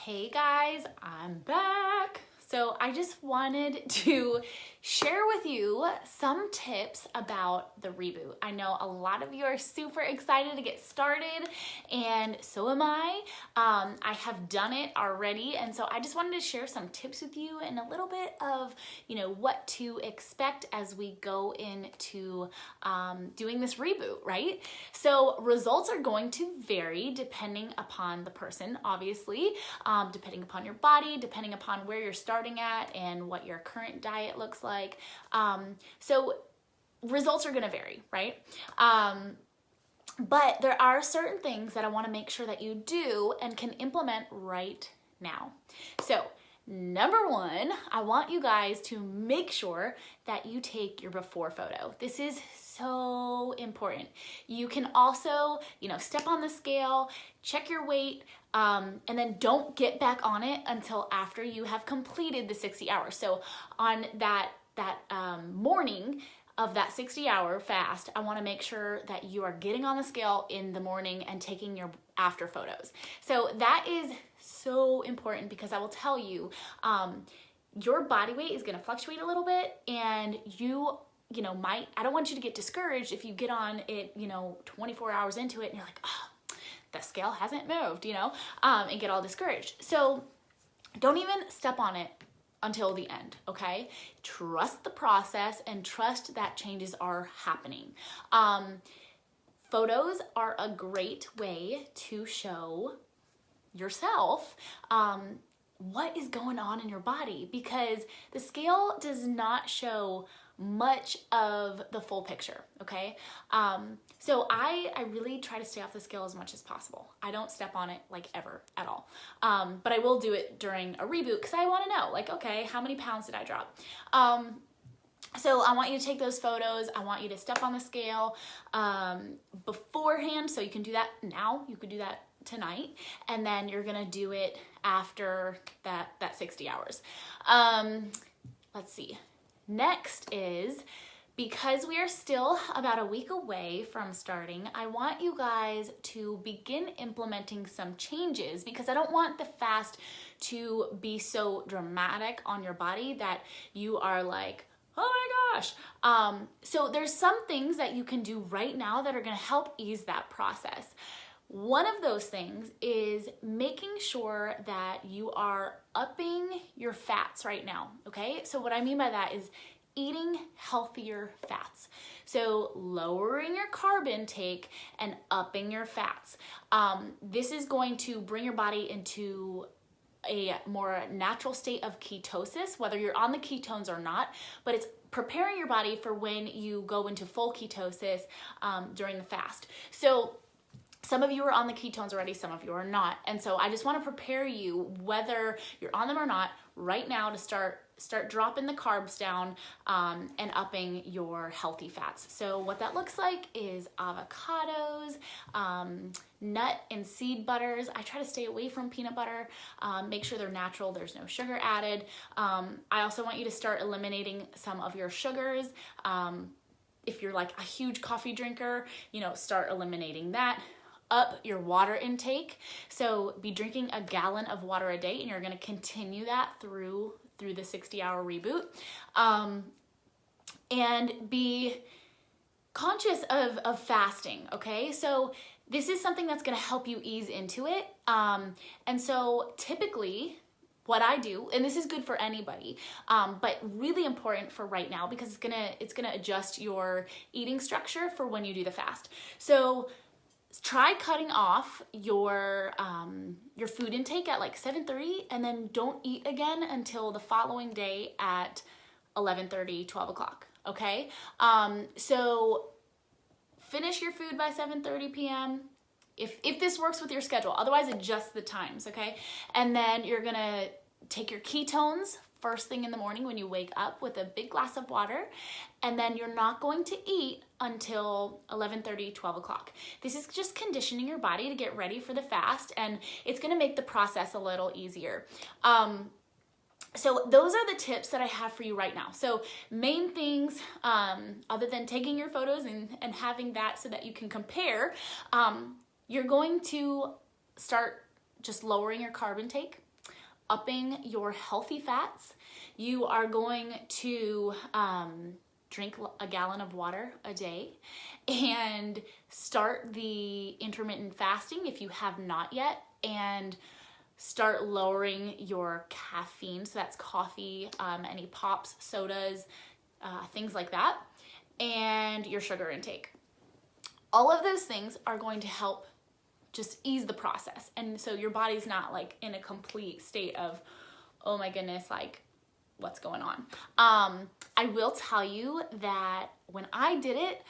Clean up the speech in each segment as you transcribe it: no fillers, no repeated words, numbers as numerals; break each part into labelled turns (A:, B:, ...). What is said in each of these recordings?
A: Hey guys, I'm back. So I just wanted to share with you some tips about the reboot. I know a lot of you are super excited to get started, and so am I. I have done it already, and so I just wanted to share some tips with you and a little bit of, what to expect as we go into doing this reboot, right? So results are going to vary depending upon the person, obviously, depending upon your body, depending upon where you're starting at and what your current diet looks like. So results are going to vary, right? But there are certain things that I want to make sure that you do and can implement right now. So number one, I want you guys to make sure that you take your before photo. This is so important. You can also, step on the scale, check your weight, and then don't get back on it until after you have completed the 60 hours. So on that morning of that 60-hour fast, I want to make sure that you are getting on the scale in the morning and taking your after photos. So that is so important because I will tell you, your body weight is going to fluctuate a little bit, and I don't want you to get discouraged if you get on it, 24 hours into it and you're like, oh, the scale hasn't moved, and get all discouraged. So don't even step on it until the end, okay? Trust the process and trust that changes are happening. Photos are a great way to show yourself what is going on in your body, because the scale does not show much of the full picture, okay? So I really try to stay off the scale as much as possible. I don't step on it like ever at all. But I will do it during a reboot because I want to know, like, okay, how many pounds did I drop? So I want you to take those photos. I want you to step on the scale beforehand, so you can do that now. You could do that tonight, and then you're gonna do it after that 60 hours. Let's see. Next is, because we are still about a week away from starting, I want you guys to begin implementing some changes, because I don't want the fast to be so dramatic on your body that you are like, oh my gosh. So there's some things that you can do right now that are gonna help ease that process. One of those things is making sure that you are upping your fats right now, okay? So what I mean by that is eating healthier fats. So lowering your carb intake and upping your fats. This is going to bring your body into a more natural state of ketosis, whether you're on the ketones or not, but it's preparing your body for when you go into full ketosis during the fast. So some of you are on the ketones already, some of you are not. And so I just want to prepare you, whether you're on them or not, right now to start dropping the carbs down and upping your healthy fats. So what that looks like is avocados, nut and seed butters. I try to stay away from peanut butter. Make sure they're natural, there's no sugar added. I also want you to start eliminating some of your sugars. If you're like a huge coffee drinker, start eliminating that. Up your water intake. So be drinking a gallon of water a day, and you're going to continue that through the 60-hour reboot. And be conscious of fasting, okay? So this is something that's going to help you ease into it. And so typically what I do, and this is good for anybody, but really important for right now, because it's gonna adjust your eating structure for when you do the fast. So try cutting off your food intake at like 7:30, and then don't eat again until the following day at 11:30, 12 o'clock, okay? So finish your food by 7:30 p.m. if this works with your schedule. Otherwise, adjust the times, okay? And then you're gonna take your ketones first thing in the morning when you wake up with a big glass of water, and then you're not going to eat until 11:30, 12 o'clock. This is just conditioning your body to get ready for the fast, and it's gonna make the process a little easier. So those are the tips that I have for you right now. So main things, other than taking your photos and having that so that you can compare, you're going to start just lowering your carb intake. upping your healthy fats. You are going to drink a gallon of water a day and start the intermittent fasting if you have not yet, and start lowering your caffeine. So that's coffee, any pops, sodas, things like that, and your sugar intake. All of those things are going to help just ease the process. And so your body's not like in a complete state of, oh my goodness, like what's going on. I will tell you that when I did it,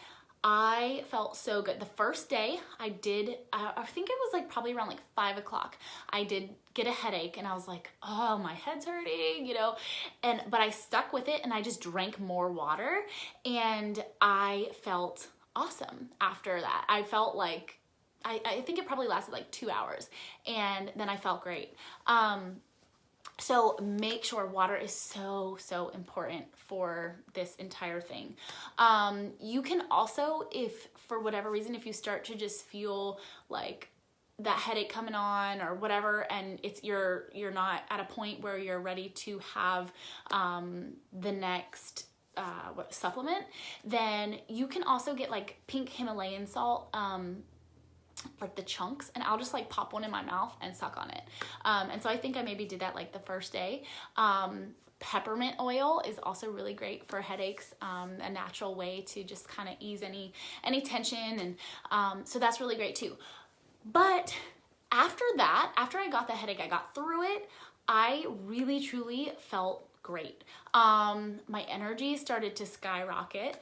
A: I felt so good. The first day I did, I think it was like probably around like 5 o'clock, I did get a headache and I was like, oh, my head's hurting, you know, but I stuck with it and I just drank more water and I felt awesome after that. I felt like, I think it probably lasted like 2 hours and then I felt great. So make sure water is so, so important for this entire thing. You can also, if for whatever reason, if you start to just feel like that headache coming on or whatever, and you're not at a point where you're ready to have the next supplement, then you can also get like pink Himalayan salt, like the chunks, and I'll just like pop one in my mouth and suck on it. And so I think I maybe did that like the first day. Peppermint oil is also really great for headaches, a natural way to just kind of ease any tension, and so that's really great too. But after that, after I got the headache, I got through it, I really truly felt great. My energy started to skyrocket.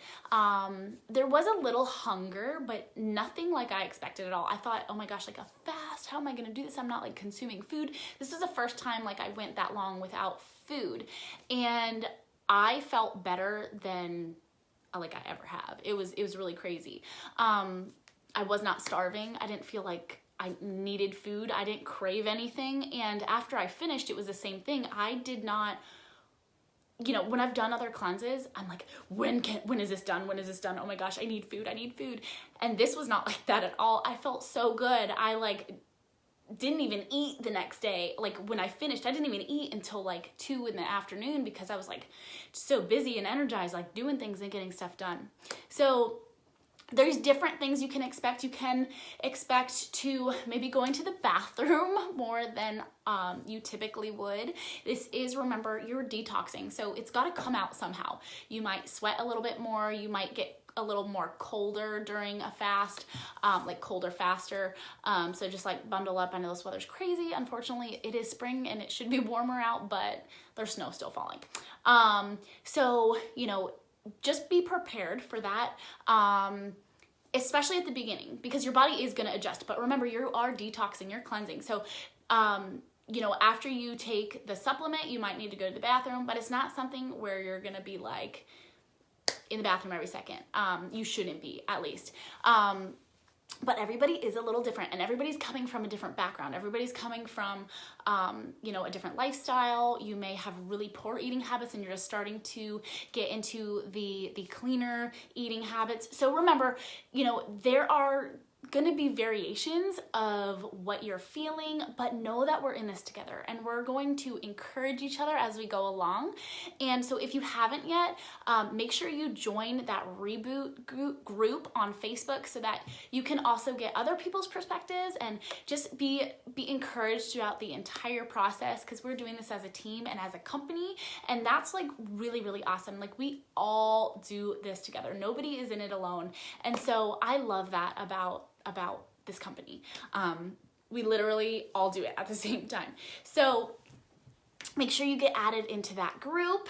A: There was a little hunger, but nothing like I expected at all. I thought, oh my gosh, like a fast, how am I gonna do this? I'm not like consuming food. This was the first time like I went that long without food, and I felt better than like I ever have. It was really crazy. I was not starving. I didn't feel like I needed food. I didn't crave anything. And after I finished, it was the same thing. I did not, you know, when I've done other cleanses, I'm like, when is this done? When is this done? Oh my gosh, I need food. I need food. And this was not like that at all. I felt so good. I like didn't even eat the next day. Like when I finished, I didn't even eat until like 2 in the afternoon because I was like so busy and energized, like doing things and getting stuff done. So there's different things you can expect. You can expect to maybe going to the bathroom more than you typically would. This is, remember, you're detoxing, so it's got to come out somehow. You might sweat a little bit more. You might get a little more colder during a fast, like colder faster. So just like bundle up. I know this weather's crazy. Unfortunately, it is spring and it should be warmer out, but there's snow still falling. So, you know, just be prepared for that, especially at the beginning, because your body is going to adjust. But remember, you are detoxing, you're cleansing. So, you know, after you take the supplement, you might need to go to the bathroom, but it's not something where you're going to be like in the bathroom every second. You shouldn't be, at least. But everybody is a little different, and everybody's coming from a different background. Everybody's coming from, you know, a different lifestyle. You may have really poor eating habits and you're just starting to get into the cleaner eating habits. So remember, you know, there are going to be variations of what you're feeling, but know that we're in this together and we're going to encourage each other as we go along. And so if you haven't yet, make sure you join that Reboot group on Facebook so that you can also get other people's perspectives and just be encouraged throughout the entire process, because we're doing this as a team and as a company, and that's like really, really awesome. Like we all do this together. Nobody is in it alone. And so I love that about this company. We literally all do it at the same time. So make sure you get added into that group.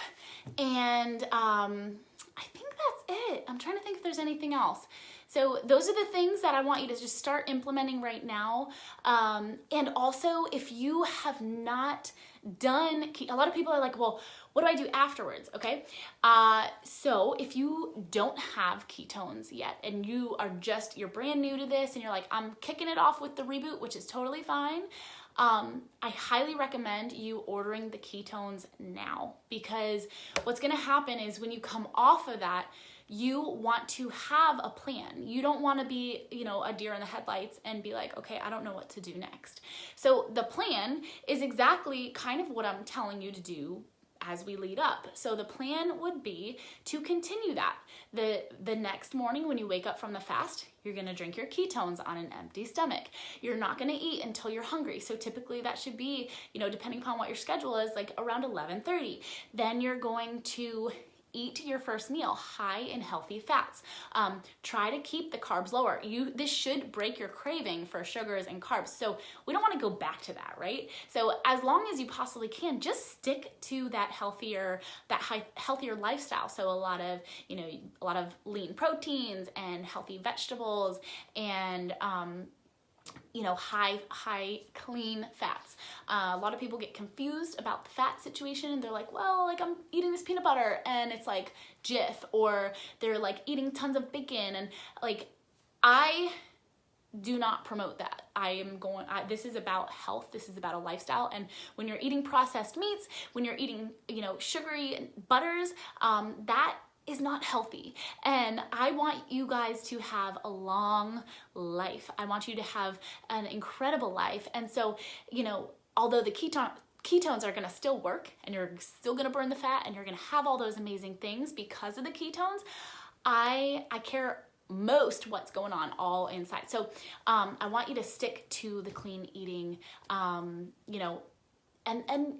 A: And I think that's it. I'm trying to think if there's anything else. So those are the things that I want you to just start implementing right now. And also, if you have not done, a lot of people are like, well, what do I do afterwards? Okay. So if you don't have ketones yet and you're brand new to this and you're like, I'm kicking it off with the Reboot, which is totally fine. I highly recommend you ordering the ketones now, because what's going to happen is when you come off of that, you want to have a plan. You don't want to be, a deer in the headlights and be like, okay, I don't know what to do next. So the plan is exactly kind of what I'm telling you to do as we lead up. So the plan would be to continue that. The next morning when you wake up from the fast, you're gonna drink your ketones on an empty stomach. You're not gonna eat until you're hungry. So typically that should be, depending upon what your schedule is, like around 11:30. Then you're going to eat your first meal high in healthy fats. Try to keep the carbs lower. This should break your craving for sugars and carbs. So we don't want to go back to that, right? So as long as you possibly can, just stick to that healthier lifestyle. So a lot of lean proteins and healthy vegetables and high clean fats. A lot of people get confused about the fat situation. They're like, well, like I'm eating this peanut butter and it's like Jif, or they're like eating tons of bacon, and like I do not promote that. This is about health. This is about a lifestyle. And when you're eating processed meats, when you're eating, sugary butters, that is not healthy. And I want you guys to have a long life. I want you to have an incredible life. And so, although the ketones are gonna still work and you're still gonna burn the fat and you're gonna have all those amazing things because of the ketones, I care most what's going on all inside. So I want you to stick to the clean eating, and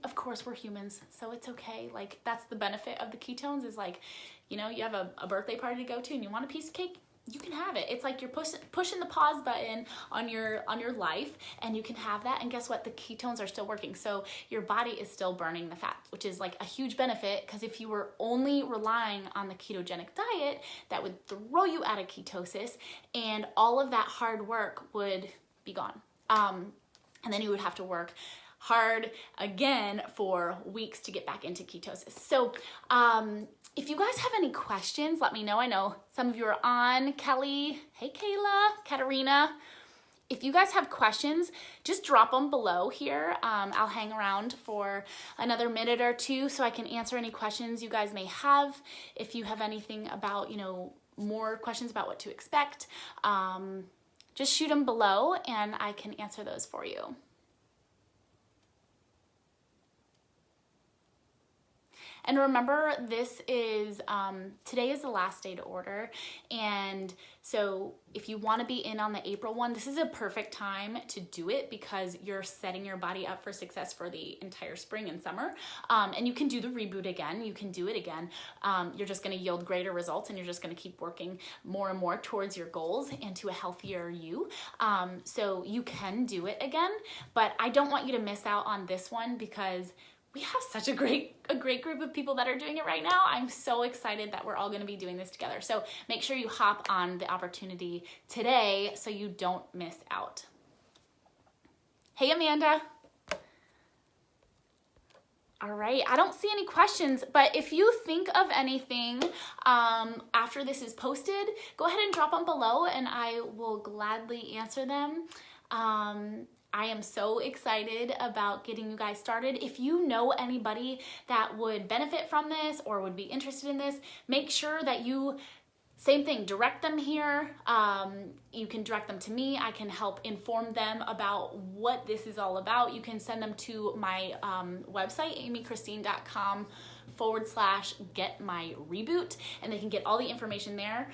A: of course we're humans, so it's okay. Like that's the benefit of the ketones is like, you have a birthday party to go to and you want a piece of cake, you can have it. It's like you're pushing the pause button on your life, and you can have that. And guess what? The ketones are still working. So your body is still burning the fat, which is like a huge benefit, because if you were only relying on the ketogenic diet, that would throw you out of ketosis and all of that hard work would be gone. And then you would have to work hard again for weeks to get back into ketosis. So if you guys have any questions, let me know. I know some of you are on. Kelly, hey Kayla, Katarina. If you guys have questions, just drop them below here. I'll hang around for another minute or two so I can answer any questions you guys may have. If you have anything about, more questions about what to expect, just shoot them below and I can answer those for you. And remember, this is, today is the last day to order. And so if you want to be in on the April one, this is a perfect time to do it because you're setting your body up for success for the entire spring and summer. And you can do the reboot again. You can do it again. You're just going to yield greater results, and you're just going to keep working more and more towards your goals and to a healthier you. So you can do it again, but I don't want you to miss out on this one because we have such a great group of people that are doing it right now. I'm so excited that we're all gonna be doing this together. So make sure you hop on the opportunity today so you don't miss out. Hey, Amanda. All right, I don't see any questions, but if you think of anything after this is posted, go ahead and drop them below and I will gladly answer them. I am so excited about getting you guys started. If you know anybody that would benefit from this or would be interested in this, make sure that you, same thing, direct them here. You can direct them to me. I can help inform them about what this is all about. You can send them to my website, amychristine.com/getmyreboot, and they can get all the information there.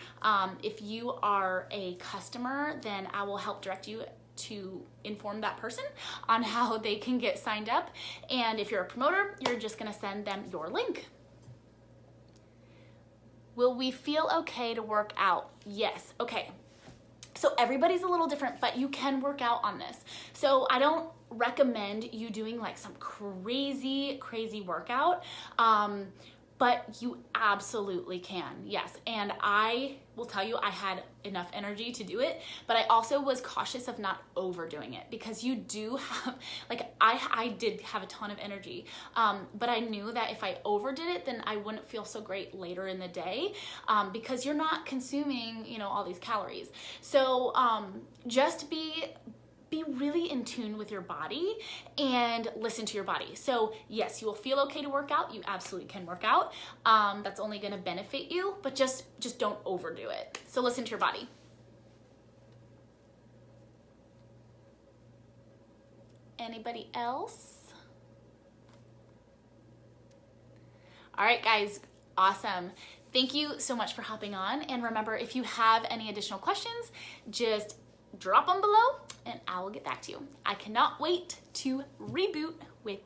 A: If you are a customer, then I will help direct you to inform that person on how they can get signed up. And if you're a promoter, you're just gonna send them your link. Will we feel okay to work out? Yes, okay. So everybody's a little different, but you can work out on this. So I don't recommend you doing like some crazy workout, but you absolutely can, yes. And I will tell you, I had enough energy to do it, but I also was cautious of not overdoing it because you do have, like I did have a ton of energy, but I knew that if I overdid it, then I wouldn't feel so great later in the day because you're not consuming, all these calories. So just be be really in tune with your body and listen to your body. So yes, you will feel okay to work out. You absolutely can work out. That's only gonna benefit you, but just don't overdo it. So listen to your body. Anybody else? All right, guys, awesome. Thank you so much for hopping on. And remember, if you have any additional questions, just drop them below and I will get back to you. I cannot wait to reboot with